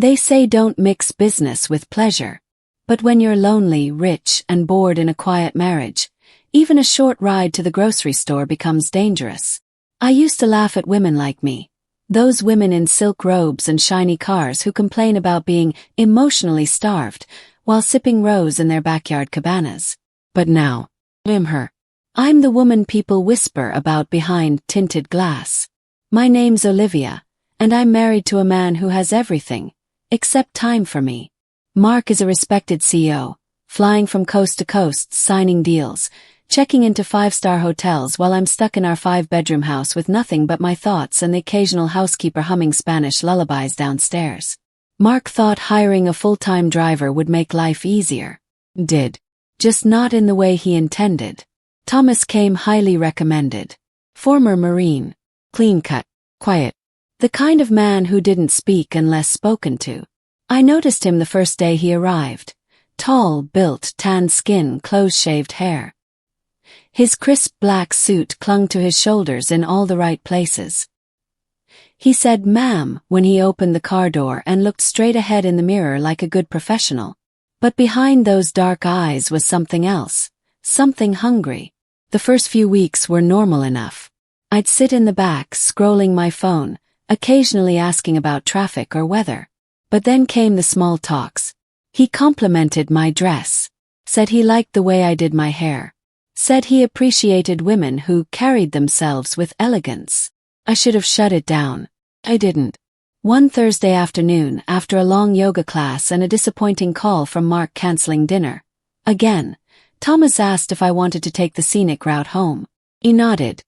They say don't mix business with pleasure. But when you're lonely, rich, and bored in a quiet marriage, even a short ride to the grocery store becomes dangerous. I used to laugh at women like me. Those women in silk robes and shiny cars who complain about being emotionally starved while sipping rose in their backyard cabanas. But now, I'm her. I'm the woman people whisper about behind tinted glass. My name's Olivia, and I'm married to a man who has everything, except time for me. Mark is a respected CEO, flying from coast to coast, signing deals, checking into 5-star hotels while I'm stuck in our 5-bedroom house with nothing but my thoughts and the occasional housekeeper humming Spanish lullabies downstairs. Mark thought hiring a full-time driver would make life easier. Did. Just not in the way he intended. Thomas came highly recommended. Former Marine. Clean-cut. Quiet. The kind of man who didn't speak unless spoken to. I noticed him the first day he arrived. Tall, built, tan skin, close-shaved hair. His crisp black suit clung to his shoulders in all the right places. He said "ma'am" when he opened the car door and looked straight ahead in the mirror like a good professional. But behind those dark eyes was something else, something hungry. The first few weeks were normal enough. I'd sit in the back, scrolling my phone, occasionally asking about traffic or weather. But then came the small talks. He complimented my dress, said he liked the way I did my hair, said he appreciated women who carried themselves with elegance. I should have shut it down. I didn't. One Thursday afternoon, after a long yoga class and a disappointing call from Mark canceling dinner, again, Thomas asked if I wanted to take the scenic route home. He nodded.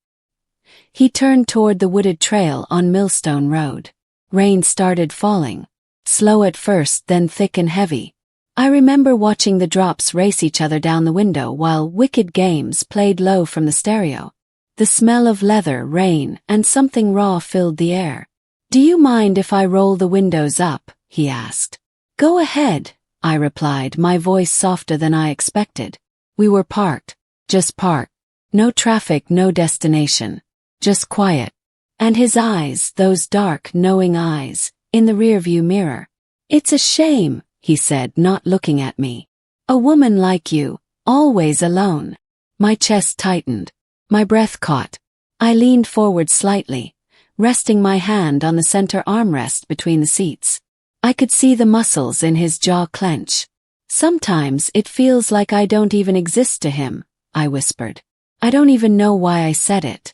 He turned toward the wooded trail on Millstone Road. Rain started falling. Slow at first, then thick and heavy. I remember watching the drops race each other down the window while Wicked Games played low from the stereo. The smell of leather, rain, and something raw filled the air. "Do you mind if I roll the windows up?" he asked. "Go ahead," I replied, my voice softer than I expected. We were parked. Just parked. No traffic, no destination. Just quiet. And his eyes, those dark, knowing eyes, in the rearview mirror. "It's a shame," he said, not looking at me. "A woman like you, always alone." My chest tightened. My breath caught. I leaned forward slightly, resting my hand on the center armrest between the seats. I could see the muscles in his jaw clench. "Sometimes it feels like I don't even exist to him," I whispered. "I don't even know why I said it."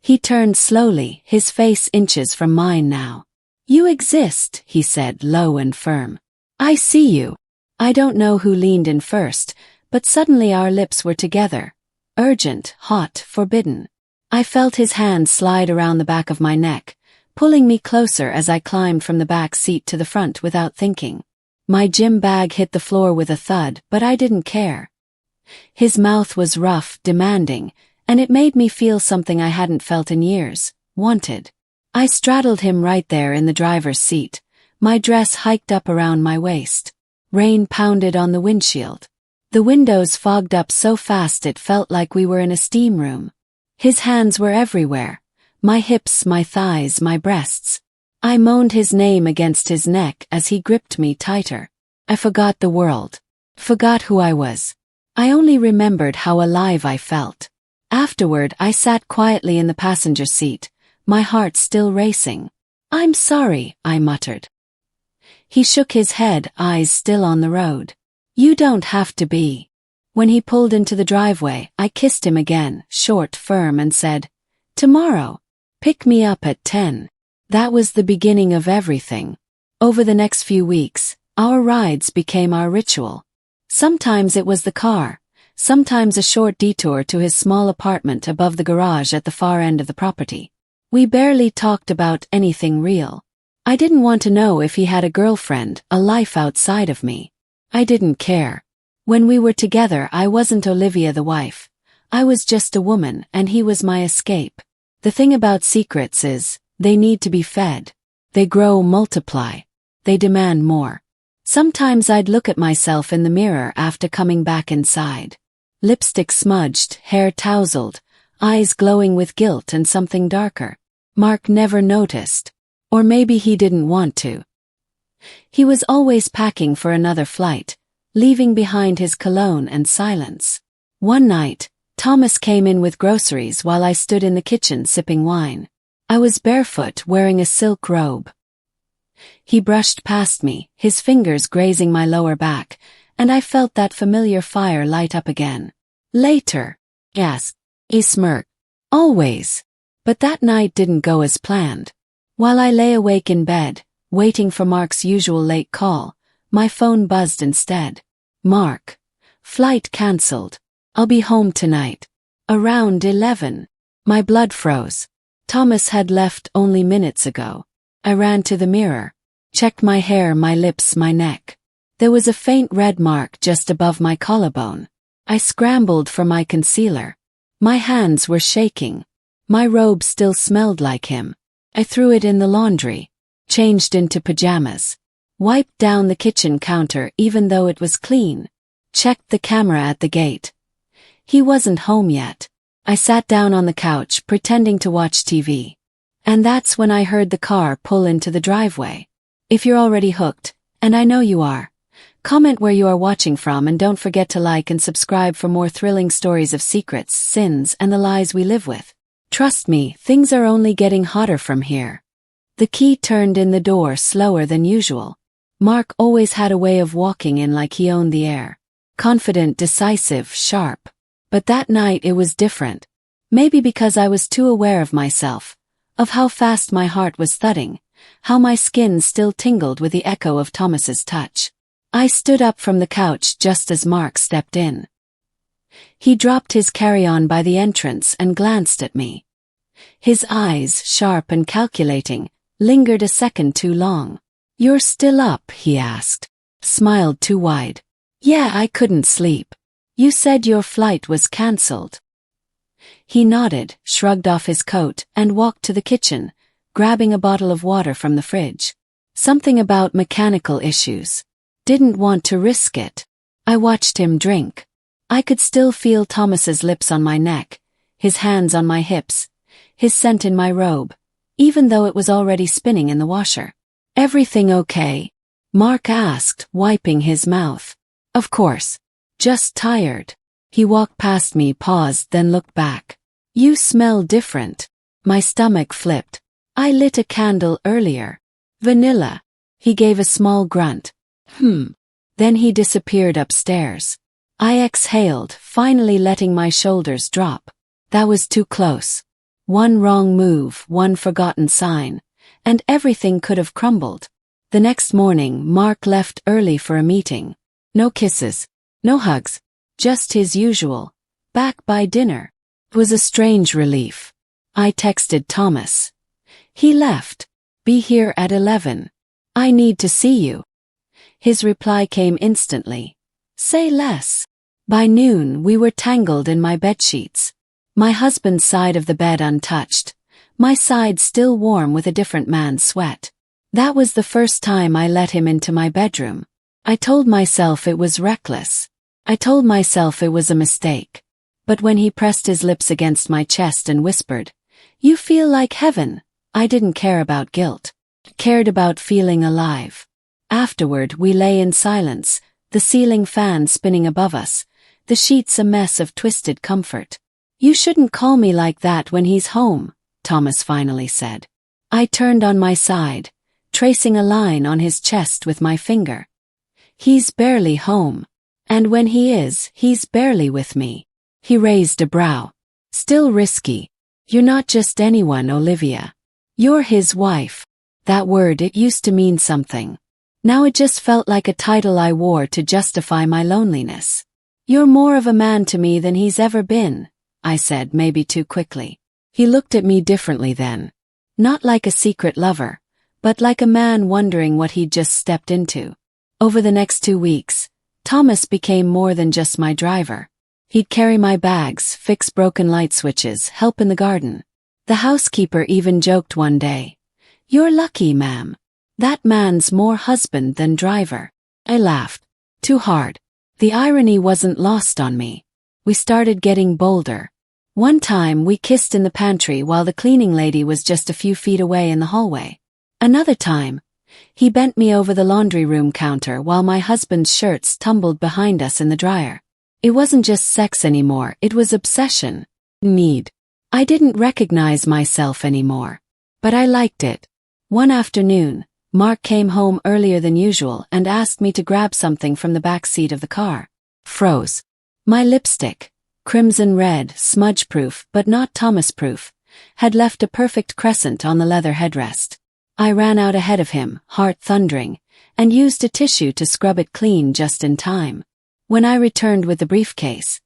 He turned slowly, his face inches from mine now. "You exist," he said, low and firm. "I see you." I don't know who leaned in first, but suddenly our lips were together. Urgent, hot, forbidden. I felt his hand slide around the back of my neck, pulling me closer as I climbed from the back seat to the front without thinking. My gym bag hit the floor with a thud, but I didn't care. His mouth was rough, demanding, and it made me feel something I hadn't felt in years, wanted. I straddled him right there in the driver's seat, my dress hiked up around my waist. Rain pounded on the windshield. The windows fogged up so fast it felt like we were in a steam room. His hands were everywhere. My hips, my thighs, my breasts. I moaned his name against his neck as he gripped me tighter. I forgot the world. Forgot who I was. I only remembered how alive I felt. Afterward, I sat quietly in the passenger seat, my heart still racing. "I'm sorry," I muttered. He shook his head, eyes still on the road. "You don't have to be." When he pulled into the driveway, I kissed him again, short, firm, and said, "Tomorrow. Pick me up at 10. That was the beginning of everything. Over the next few weeks, our rides became our ritual. Sometimes it was the car, sometimes a short detour to his small apartment above the garage at the far end of the property. We barely talked about anything real. I didn't want to know if he had a girlfriend, a life outside of me. I didn't care. When we were together, I wasn't Olivia the wife. I was just a woman, and he was my escape. The thing about secrets is, they need to be fed. They grow, multiply. They demand more. Sometimes I'd look at myself in the mirror after coming back inside. Lipstick smudged, hair tousled, eyes glowing with guilt and something darker. Mark never noticed. Or maybe he didn't want to. He was always packing for another flight, leaving behind his cologne and silence. One night, Thomas came in with groceries while I stood in the kitchen sipping wine. I was barefoot, wearing a silk robe. He brushed past me, his fingers grazing my lower back, and I felt that familiar fire light up again. Later, yes, he smirked. Always. But that night didn't go as planned. While I lay awake in bed, waiting for Mark's usual late call, my phone buzzed instead. Mark. Flight cancelled. I'll be home tonight. Around 11. My blood froze. Thomas had left only minutes ago. I ran to the mirror, checked my hair, my lips, my neck. There was a faint red mark just above my collarbone. I scrambled for my concealer. My hands were shaking. My robe still smelled like him. I threw it in the laundry, changed into pajamas, wiped down the kitchen counter even though it was clean, checked the camera at the gate. He wasn't home yet. I sat down on the couch pretending to watch TV. And that's when I heard the car pull into the driveway. If you're already hooked, and I know you are, comment where you are watching from and don't forget to like and subscribe for more thrilling stories of secrets, sins, and the lies we live with. Trust me, things are only getting hotter from here. The key turned in the door slower than usual. Mark always had a way of walking in like he owned the air. Confident, decisive, sharp. But that night it was different. Maybe because I was too aware of myself, of how fast my heart was thudding, how my skin still tingled with the echo of Thomas's touch. I stood up from the couch just as Mark stepped in. He dropped his carry-on by the entrance and glanced at me. His eyes, sharp and calculating, lingered a second too long. "You're still up?" he asked. Smiled too wide. "Yeah, I couldn't sleep. You said your flight was cancelled." He nodded, shrugged off his coat, and walked to the kitchen, grabbing a bottle of water from the fridge. Something about mechanical issues. Didn't want to risk it. I watched him drink. I could still feel Thomas's lips on my neck, his hands on my hips, his scent in my robe, even though it was already spinning in the washer. "Everything okay?" Mark asked, wiping his mouth. "Of course. Just tired." He walked past me, paused, then looked back. "You smell different." My stomach flipped. "I lit a candle earlier. Vanilla." He gave a small grunt. Then he disappeared upstairs. I exhaled, finally letting my shoulders drop. That was too close. One wrong move, one forgotten sign, and everything could have crumbled. The next morning, Mark left early for a meeting. No kisses, no hugs, just his usual, "Back by dinner." It was a strange relief. I texted Thomas. He left. "Be here at 11. I need to see you." His reply came instantly. "Say less." By noon, we were tangled in my bedsheets. My husband's side of the bed untouched, my side still warm with a different man's sweat. That was the first time I let him into my bedroom. I told myself it was reckless. I told myself it was a mistake. But when he pressed his lips against my chest and whispered, "You feel like heaven," I didn't care about guilt. I cared about feeling alive. Afterward, we lay in silence, the ceiling fan spinning above us, the sheets a mess of twisted comfort. "You shouldn't call me like that when he's home," Thomas finally said. I turned on my side, tracing a line on his chest with my finger. "He's barely home. And when he is, he's barely with me." He raised a brow. "Still risky. You're not just anyone, Olivia. You're his wife." That word, it used to mean something. Now it just felt like a title I wore to justify my loneliness. "You're more of a man to me than he's ever been," I said, maybe too quickly. He looked at me differently then. Not like a secret lover, but like a man wondering what he'd just stepped into. Over the next 2 weeks, Thomas became more than just my driver. He'd carry my bags, fix broken light switches, help in the garden. The housekeeper even joked one day, "You're lucky, ma'am. That man's more husband than driver." I laughed. Too hard. The irony wasn't lost on me. We started getting bolder. One time we kissed in the pantry while the cleaning lady was just a few feet away in the hallway. Another time, He bent me over the laundry room counter while my husband's shirts tumbled behind us in the dryer. It wasn't just sex anymore, it was obsession. Need. I didn't recognize myself anymore. But I liked it. One afternoon, Mark came home earlier than usual and asked me to grab something from the back seat of the car. Froze. My lipstick, crimson red, smudge-proof but not Thomas-proof, had left a perfect crescent on the leather headrest. I ran out ahead of him, heart thundering, and used a tissue to scrub it clean just in time. When I returned with the briefcase,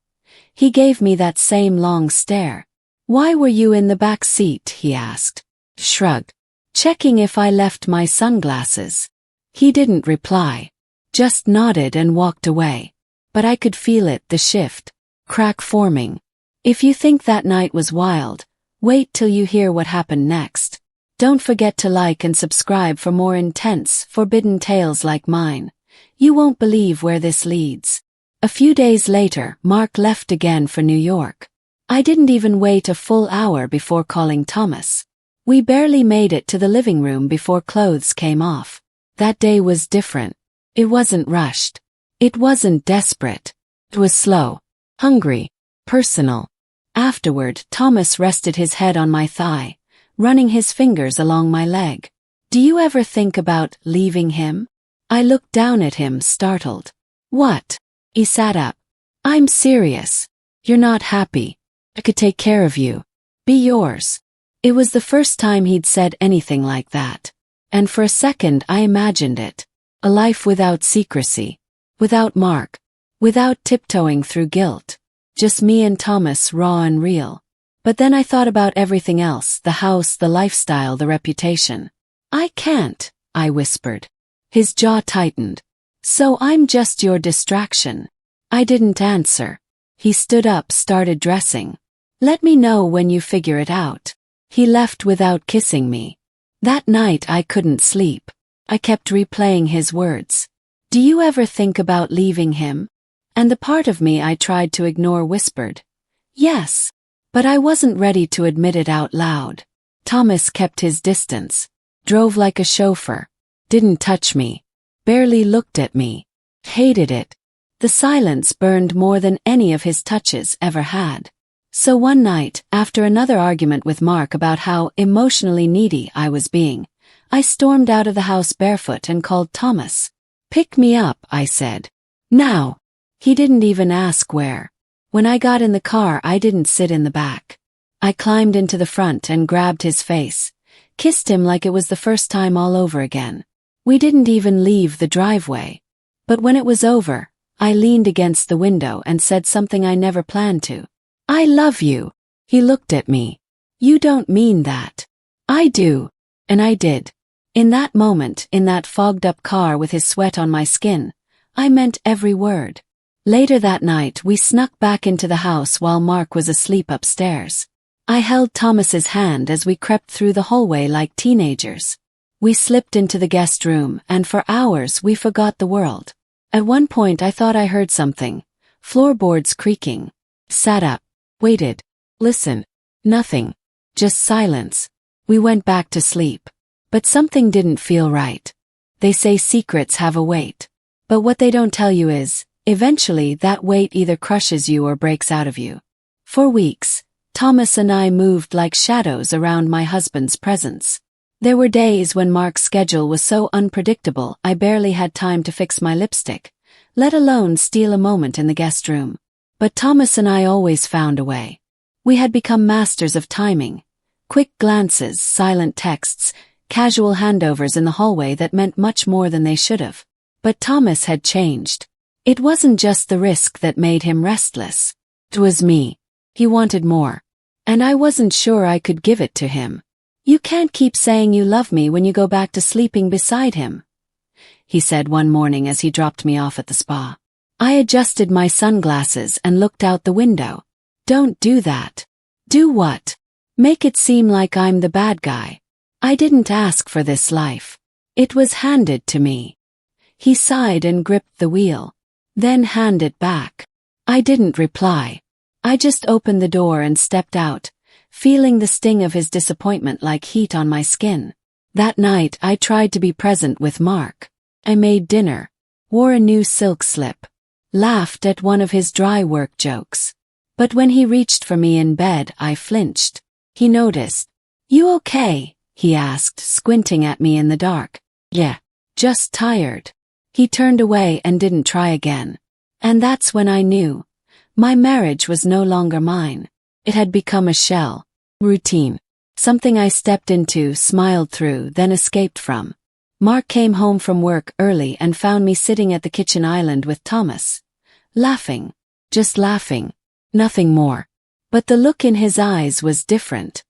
he gave me that same long stare. "Why were you in the back seat?" he asked. Shrugged. "Checking if I left my sunglasses." He didn't reply, just nodded and walked away. But I could feel it, the shift, crack forming. If you think that night was wild, wait till you hear what happened next. Don't forget to like and subscribe for more intense, forbidden tales like mine. You won't believe where this leads. A few days later, Mark left again for New York. I didn't even wait a full hour before calling Thomas. We barely made it to the living room before clothes came off. That day was different. It wasn't rushed. It wasn't desperate. It was slow, hungry, personal. Afterward, Thomas rested his head on my thigh, running his fingers along my leg. "Do you ever think about leaving him?" I looked down at him, startled. "What?" He sat up. "I'm serious. You're not happy. I could take care of you. Be yours." It was the first time he'd said anything like that. And for a second I imagined it. A life without secrecy. Without Mark. Without tiptoeing through guilt. Just me and Thomas, raw and real. But then I thought about everything else, the house, the lifestyle, the reputation. "I can't," I whispered. His jaw tightened. "So I'm just your distraction." I didn't answer. He stood up, started dressing. "Let me know when you figure it out." He left without kissing me. That night I couldn't sleep. I kept replaying his words. "Do you ever think about leaving him?" And the part of me I tried to ignore whispered, "Yes." But I wasn't ready to admit it out loud. Thomas kept his distance. Drove like a chauffeur. Didn't touch me. Barely looked at me. Hated it. The silence burned more than any of his touches ever had. So one night, after another argument with Mark about how emotionally needy I was being, I stormed out of the house barefoot and called Thomas. "Pick me up," I said. "Now." He didn't even ask where. When I got in the car, I didn't sit in the back. I climbed into the front and grabbed his face, kissed him like it was the first time all over again. We didn't even leave the driveway. But when it was over, I leaned against the window and said something I never planned to. "I love you." He looked at me. "You don't mean that." "I do." And I did. In that moment, in that fogged-up car with his sweat on my skin, I meant every word. Later that night, we snuck back into the house while Mark was asleep upstairs. I held Thomas's hand as we crept through the hallway like teenagers. We slipped into the guest room, and for hours we forgot the world. At one point I thought I heard something. Floorboards creaking. Sat up. Waited. Listen. Nothing. Just silence. We went back to sleep. But something didn't feel right. They say secrets have a weight. But what they don't tell you is, eventually that weight either crushes you or breaks out of you. For weeks, Thomas and I moved like shadows around my husband's presence. There were days when Mark's schedule was so unpredictable I barely had time to fix my lipstick, let alone steal a moment in the guest room. But Thomas and I always found a way. We had become masters of timing. Quick glances, silent texts, casual handovers in the hallway that meant much more than they should have. But Thomas had changed. It wasn't just the risk that made him restless. It was me. He wanted more. And I wasn't sure I could give it to him. "You can't keep saying you love me when you go back to sleeping beside him," he said one morning as he dropped me off at the spa. I adjusted my sunglasses and looked out the window. "Don't do that." "Do what?" "Make it seem like I'm the bad guy. I didn't ask for this life. It was handed to me." He sighed and gripped the wheel. Then handed back. I didn't reply. I just opened the door and stepped out, feeling the sting of his disappointment like heat on my skin. That night I tried to be present with Mark. I made dinner, wore a new silk slip, laughed at one of his dry work jokes. But when he reached for me in bed, I flinched. He noticed. "You okay?" he asked, squinting at me in the dark. "Yeah, just tired." He turned away and didn't try again. And that's when I knew. My marriage was no longer mine. It had become a shell. Routine. Something I stepped into, smiled through, then escaped from. Mark came home from work early and found me sitting at the kitchen island with Thomas. Laughing. Just laughing. Nothing more. But the look in his eyes was different.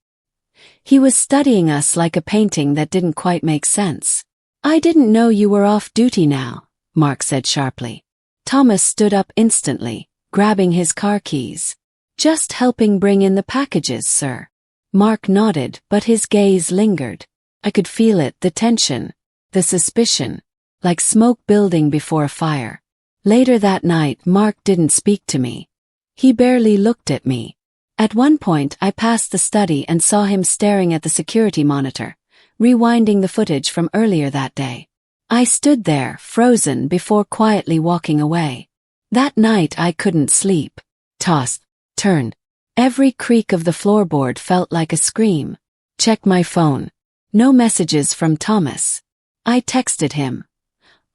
He was studying us like a painting that didn't quite make sense. "I didn't know you were off duty now," Mark said sharply. Thomas stood up instantly, grabbing his car keys. "Just helping bring in the packages, sir." Mark nodded, but his gaze lingered. I could feel it, the tension, the suspicion, like smoke building before a fire. Later that night, Mark didn't speak to me. He barely looked at me. At one point, I passed the study and saw him staring at the security monitor, rewinding the footage from earlier that day. I stood there, frozen, before quietly walking away. That night I couldn't sleep. Tossed, turned. Every creak of the floorboard felt like a scream. Checked my phone. No messages from Thomas. I texted him.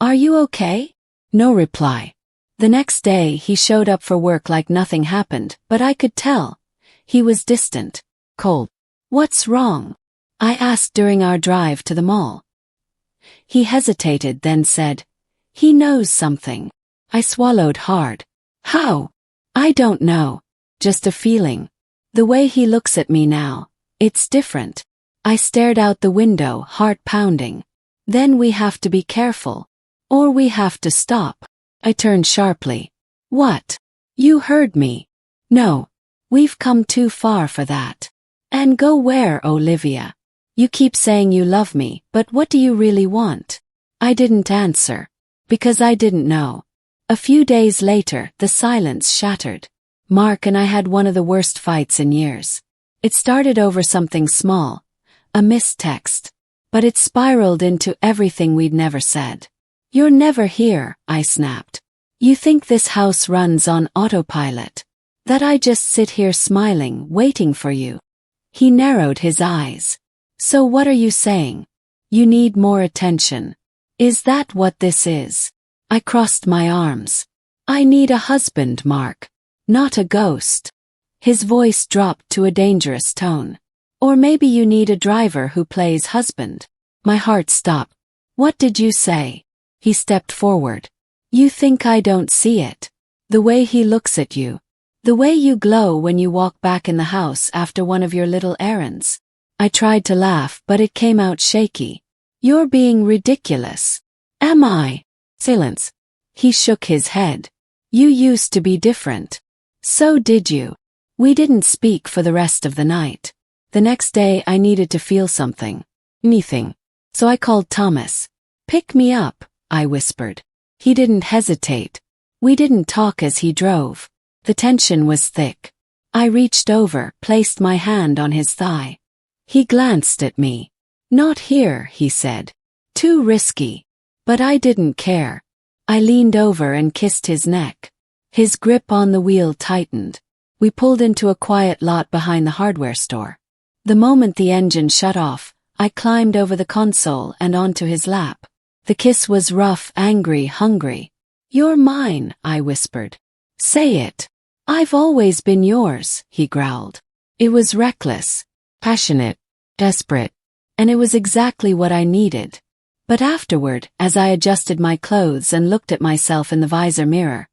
"Are you okay?" No reply. The next day he showed up for work like nothing happened, but I could tell. He was distant, cold. "What's wrong?" I asked during our drive to the mall. He hesitated, then said, "He knows something." I swallowed hard. "How?" "I don't know. Just a feeling. The way he looks at me now, it's different." I stared out the window, heart pounding. "Then we have to be careful. Or we have to stop." I turned sharply. "What?" "You heard me." "No. We've come too far for that." "And go where, Olivia? You keep saying you love me, but what do you really want?" I didn't answer. Because I didn't know. A few days later, the silence shattered. Mark and I had one of the worst fights in years. It started over something small, a missed text. But it spiraled into everything we'd never said. "You're never here," I snapped. "You think this house runs on autopilot? That I just sit here smiling, waiting for you?" He narrowed his eyes. "So what are you saying? You need more attention? Is that what this is?" I crossed my arms. "I need a husband, Mark. Not a ghost." His voice dropped to a dangerous tone. "Or maybe you need a driver who plays husband." My heart stopped. "What did you say?" He stepped forward. "You think I don't see it? The way he looks at you. The way you glow when you walk back in the house after one of your little errands." I tried to laugh, but it came out shaky. "You're being ridiculous." "Am I?" Silence. He shook his head. "You used to be different." "So did you." We didn't speak for the rest of the night. The next day I needed to feel something. Anything. So I called Thomas. "Pick me up," I whispered. He didn't hesitate. We didn't talk as he drove. The tension was thick. I reached over, placed my hand on his thigh. He glanced at me. "Not here," he said. "Too risky." But I didn't care. I leaned over and kissed his neck. His grip on the wheel tightened. We pulled into a quiet lot behind the hardware store. The moment the engine shut off, I climbed over the console and onto his lap. The kiss was rough, angry, hungry. "You're mine," I whispered. "Say it." "I've always been yours," he growled. It was reckless, passionate, desperate, and it was exactly what I needed. But afterward, as I adjusted my clothes and looked at myself in the visor mirror,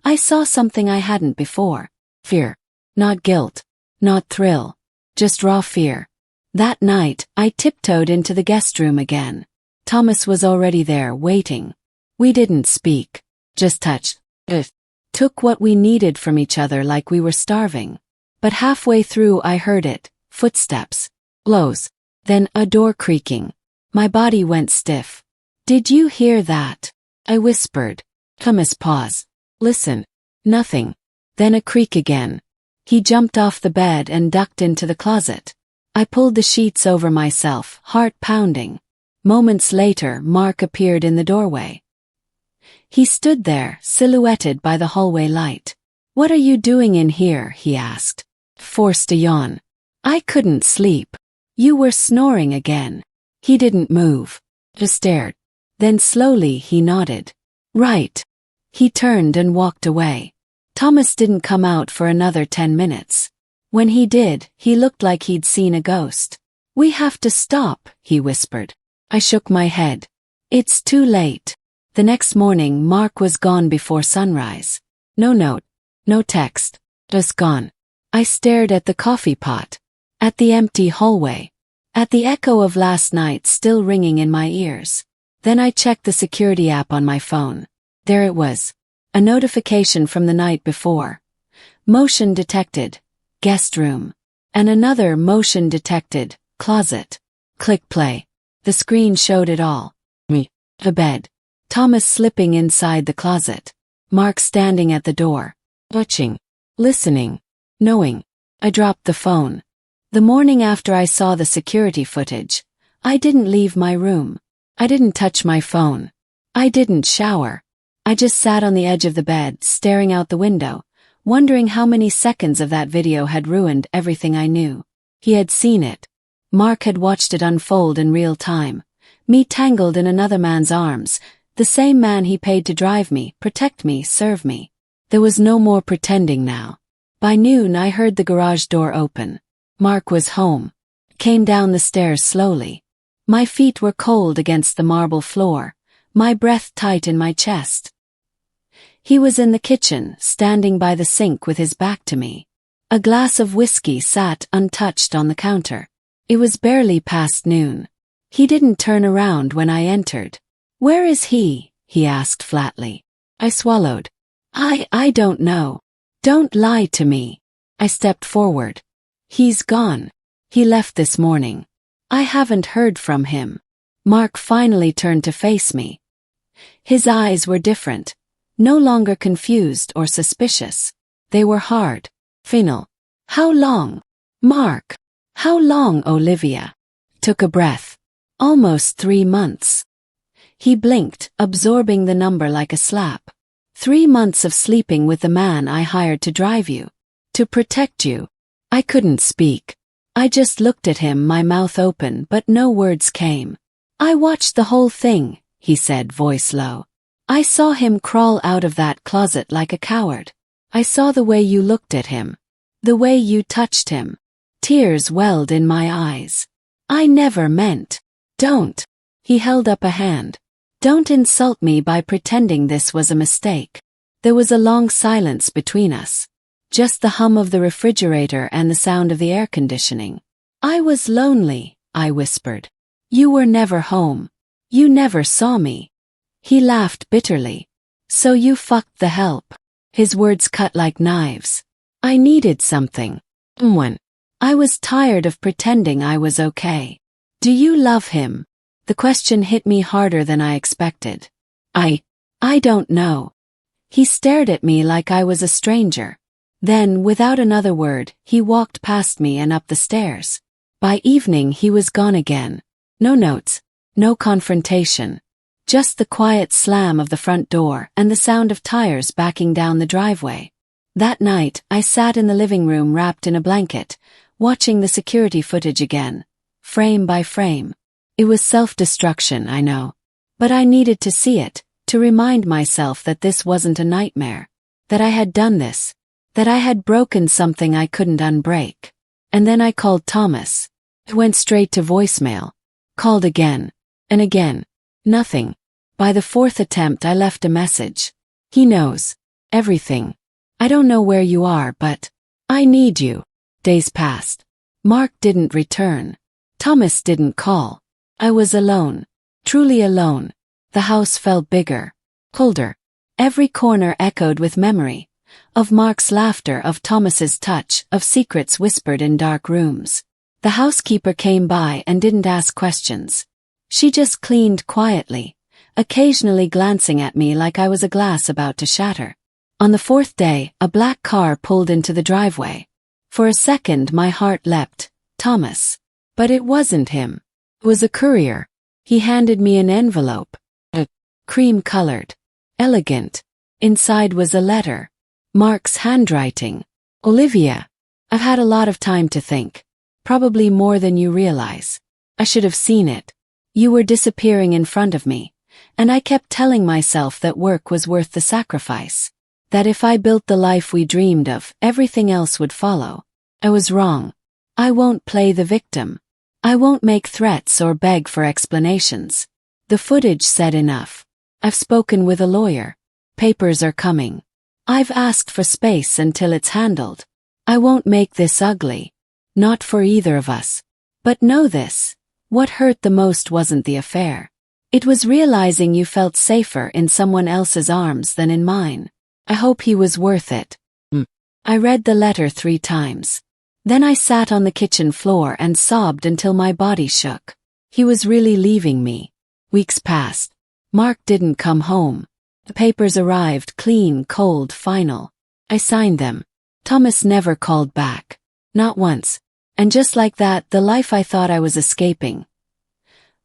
I saw something I hadn't before. Fear. Not guilt. Not thrill. Just raw fear. That night, I tiptoed into the guest room again. Thomas was already there, waiting. We didn't speak. Just touched. Took what we needed from each other like we were starving. But halfway through I heard it. Footsteps. Blows. Then a door creaking. My body went stiff. "Did you hear that?" I whispered. Thomas paused. "Listen." Nothing. Then a creak again. He jumped off the bed and ducked into the closet. I pulled the sheets over myself, heart pounding. Moments later, Mark appeared in the doorway. He stood there, silhouetted by the hallway light. "What are you doing in here?" he asked. Forced a yawn. "I couldn't sleep. You were snoring again." He didn't move. Just stared. Then slowly he nodded. "Right." He turned and walked away. Thomas didn't come out for another 10 minutes. When he did, he looked like he'd seen a ghost. "We have to stop," he whispered. I shook my head. "It's too late." The next morning, Mark was gone before sunrise. No note, no text, just gone. I stared at the coffee pot, at the empty hallway, at the echo of last night still ringing in my ears. Then I checked the security app on my phone. There it was. A notification from the night before. Motion detected. Guest room. And another motion detected. Closet. Click play. The screen showed it all. Me. A bed. Thomas slipping inside the closet. Mark standing at the door. Watching. Listening. Knowing. I dropped the phone. The morning after I saw the security footage, I didn't leave my room. I didn't touch my phone. I didn't shower. I just sat on the edge of the bed, staring out the window, wondering how many seconds of that video had ruined everything I knew. He had seen it. Mark had watched it unfold in real time. Me tangled in another man's arms, the same man he paid to drive me, protect me, serve me. There was no more pretending now. By noon I heard the garage door open. Mark was home. Came down the stairs slowly. My feet were cold against the marble floor, my breath tight in my chest. He was in the kitchen, standing by the sink with his back to me. A glass of whiskey sat untouched on the counter. It was barely past noon. He didn't turn around when I entered. "Where is he?" he asked flatly. I swallowed. I don't know. Don't lie to me." I stepped forward. "He's gone. He left this morning. I haven't heard from him." Mark finally turned to face me. His eyes were different. No longer confused or suspicious. They were hard. Final. "How long?" "Mark." "How long, Olivia?" Took a breath. "Almost 3 months." He blinked, absorbing the number like a slap. 3 months of sleeping with the man I hired to drive you. To protect you. I couldn't speak. I just looked at him, my mouth open, but no words came. "I watched the whole thing," he said, voice low. "I saw him crawl out of that closet like a coward. I saw the way you looked at him. The way you touched him." Tears welled in my eyes. "I never meant." "Don't." He held up a hand. "Don't insult me by pretending this was a mistake." There was a long silence between us. Just the hum of the refrigerator and the sound of the air conditioning. "I was lonely," I whispered. "You were never home. You never saw me." He laughed bitterly. "So you fucked the help." His words cut like knives. "I needed something. When I was tired of pretending I was okay." "Do you love him?" The question hit me harder than I expected. I don't know." He stared at me like I was a stranger. Then, without another word, he walked past me and up the stairs. By evening he was gone again. No notes, no confrontation. Just the quiet slam of the front door and the sound of tires backing down the driveway. That night, I sat in the living room wrapped in a blanket, watching the security footage again, frame by frame. It was self-destruction, I know. But I needed to see it, to remind myself that this wasn't a nightmare. That I had done this. That I had broken something I couldn't unbreak. And then I called Thomas. It went straight to voicemail. Called again. And again. Nothing. By the 4th attempt I left a message. He knows. Everything. "I don't know where you are, but I need you." Days passed. Mark didn't return. Thomas didn't call. I was alone. Truly alone. The house felt bigger. Colder. Every corner echoed with memory. Of Mark's laughter, of Thomas's touch, of secrets whispered in dark rooms. The housekeeper came by and didn't ask questions. She just cleaned quietly, occasionally glancing at me like I was a glass about to shatter. On the 4th day, a black car pulled into the driveway. For a second my heart leapt. Thomas. But it wasn't him. It was a courier. He handed me an envelope. Cream-colored. Elegant. Inside was a letter. Mark's handwriting. Olivia. I've had a lot of time to think. Probably more than you realize. I should have seen it. You were disappearing in front of me, and I kept telling myself that work was worth the sacrifice. That if I built the life we dreamed of, everything else would follow. I was wrong. I won't play the victim. I won't make threats or beg for explanations. The footage said enough. I've spoken with a lawyer. Papers are coming. I've asked for space until it's handled. I won't make this ugly. Not for either of us. But know this. What hurt the most wasn't the affair. It was realizing you felt safer in someone else's arms than in mine. I hope he was worth it. I read the letter 3 times. Then I sat on the kitchen floor and sobbed until my body shook. He was really leaving me. Weeks passed. Mark didn't come home. The papers arrived clean, cold, final. I signed them. Thomas never called back. Not once. And just like that, the life I thought I was escaping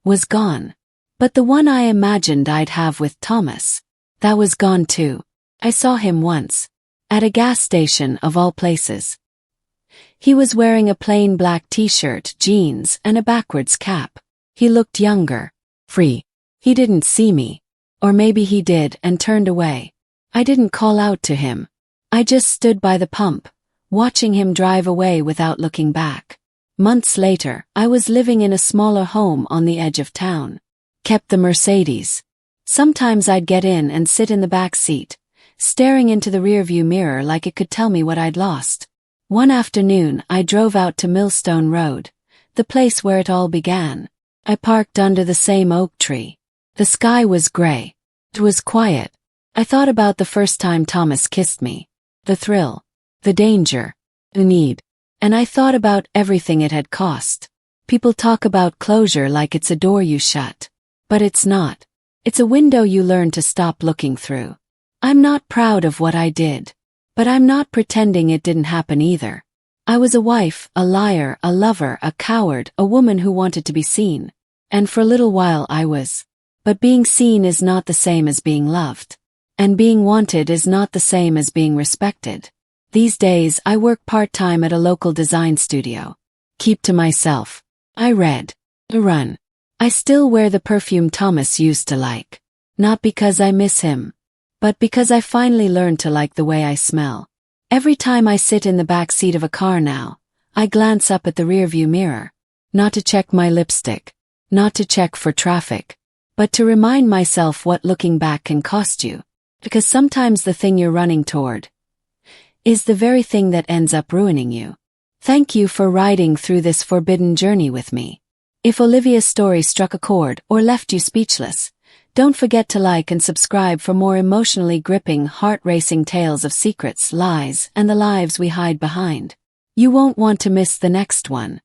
was gone. But the one I imagined I'd have with Thomas, that was gone too. I saw him once. At a gas station of all places. He was wearing a plain black t-shirt, jeans, and a backwards cap. He looked younger. Free. He didn't see me. Or maybe he did and turned away. I didn't call out to him. I just stood by the pump, watching him drive away without looking back. Months later, I was living in a smaller home on the edge of town. Kept the Mercedes. Sometimes I'd get in and sit in the back seat, staring into the rearview mirror like it could tell me what I'd lost. One afternoon, I drove out to Millstone Road, the place where it all began. I parked under the same oak tree. The sky was gray. It was quiet. I thought about the first time Thomas kissed me. The thrill. The danger. The need. And I thought about everything it had cost. People talk about closure like it's a door you shut. But it's not. It's a window you learn to stop looking through. I'm not proud of what I did. But I'm not pretending it didn't happen either. I was a wife, a liar, a lover, a coward, a woman who wanted to be seen. And for a little while I was. But being seen is not the same as being loved. And being wanted is not the same as being respected. These days I work part-time at a local design studio. Keep to myself. I read. Run. I still wear the perfume Thomas used to like. Not because I miss him. But because I finally learned to like the way I smell. Every time I sit in the back seat of a car now, I glance up at the rearview mirror. Not to check my lipstick. Not to check for traffic. But to remind myself what looking back can cost you. Because sometimes the thing you're running toward is the very thing that ends up ruining you. Thank you for riding through this forbidden journey with me. If Olivia's story struck a chord or left you speechless, don't forget to like and subscribe for more emotionally gripping, heart-racing tales of secrets, lies, and the lives we hide behind. You won't want to miss the next one.